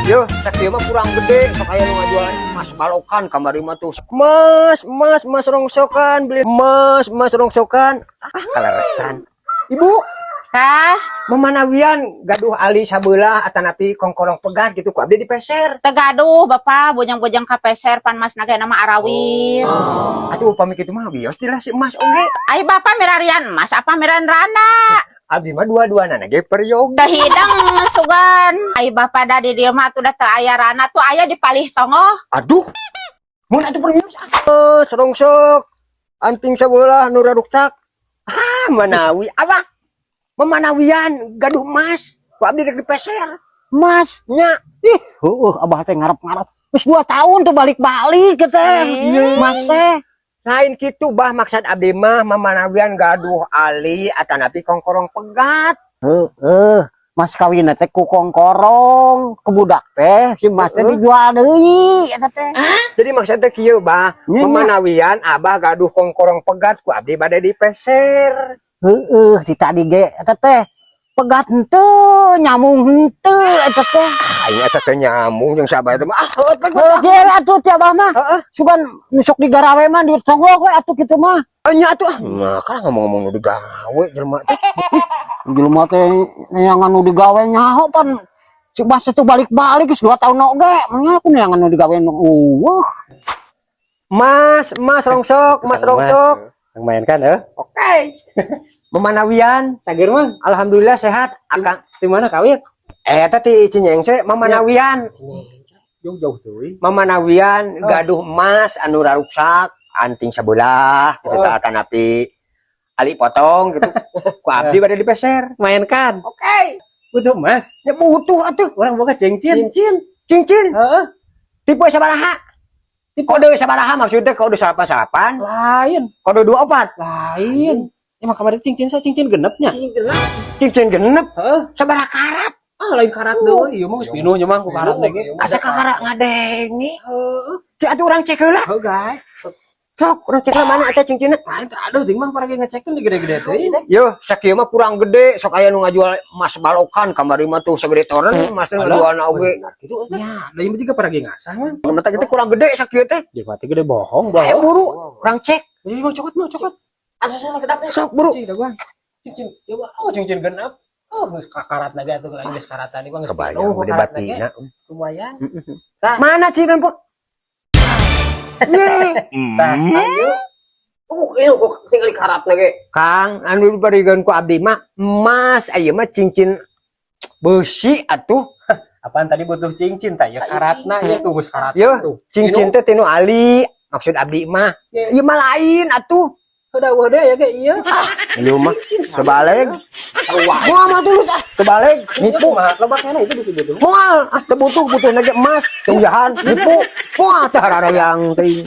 Yo, sakit mah kurang gede, sok aya nu ngajual emas balokan kamari mah tuh. Mas rongsokan beli mas rongsokan. Kaleresan. Ibu, Kah, memanawian gaduh ali sabelah atanapi kongkorong pegat gitu ku abdi dipeser. tegaduh Bapak bojang-bojang kapeser pan mas naga nama Arawis. Atuh upami kitu mah bios tilah si emas oge. Ai Bapak mirarian mas apa miran rana? Abdi mah dua-duana ge peryogi. Kahidang sugan. Ai Bapak da di dieu mah tuh da teu aya rana tuh aya di palih tongoh. Aduh. Mun atuh permios. Serongsok. Anting sabelah nu raruksak. Manawi awak. Memanawian gaduh emas. Ku abdi rek dipeser. Mas, Nya. abah teh ngarep-ngarep. Wis 2 tahun tuh balik-balik ke teh. Mas teh. Lain kitu bah maksud abdi mah memanawian gaduh ali atanapi kongkorong pegat. Mas kawin teh ku kongkorong, ke budak teh si Mas teh dijual deui eta teh. Jadi maksudnya kieu bah Nya. memanawian abah gaduh kongkorong pegat ku abdi bade dipeser. Di tadi ge eta teh pegat henteu, nyamung henteu eta teh. Aing asa teu nyambung jeung sabar teh mah. Ge atuh ti abah mah. Sugan nusuk di garawe mah disogok we atuh kitu mah. Nya atuh. Nah, kan ngomong-ngomong nu digawe jelema teh. Jelema teh neangan nu digawe nyaho pan si Mas teh balik-balik geus 2 tahun oge. Mangnya aku neangan nu digawe nu Mas rongsok. Main kan ya? Oke. Memanawian, Cager mah, alhamdulillah sehat. Akang di mana kawin? eta ti Cinyengce memanawian. Jauh-jauh tuh. Memanawian gaduh emas anu raruksak, anting sabelah gitu tah atanapi ali potong gitu. Ku abdi bade dipeser. Main kan? Oke. Butuh emas. Ya butuh atuh. Orang boga cincin. Cincin. Heeh. Tipe sabaraha? Kode sabaraha maksudnya kode 88, Lain. kode 24. Lain. Emang kemarin cincin saya cincin genepnya. Cincin genep. Heeh. Sabaraha karat? Lain karat deui. Ieu mah geus pinuh nya mah ku karat lagi. Asa karat ngadengi. Heeh. Cek atuh urang cek heula. Oh, guys. Sok, urang cek mana eta cincinna? Lain teh aduh ting mah parage ngecekeun di gede-gede teh. Yo, sakieu mah kurang gede, sok aya nu ngajual emas balokan kamari mah tuh sagede toren, emas teh ngajualna oge. Gitu nya, da ieu juga parage ngasah mah. Mun teh kitu kurang gede sakieu teh. Di mati gede bohong, Ayo bohong. buru, urang cek. Jadi mah cokot. Atuh sana kedap. Sok buru. Cincin gua. Cincin, coba. Oh, cincin genep. Oh, geus kakarat lagi atuh lain geus karatan ieu mah geus Kebayang pinuh, gede karat lagi. batina. Lumayan. Mana cinan, Po? Ye. Tah, ayo. Kok tinggal di karat lagi. Kang, anu dibarigan ku abdi mah emas, aya mah cincin besi atuh. Apaan tadi butuh cincin tah ya karatna nya tuh geus karat Yo, tuh. cincin teh tinu ali, maksud abdi mah. Ieu mah lain atuh. Udah ya ge ieu. Ieu mah tebaleg. Moal mah tulus tebaleg, nipu. Lebaknya itu bisa butuh. Moal, teu butuh nage emas, teu jahan, nipu. Moal teh hararayang teh.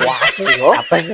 Apa sih?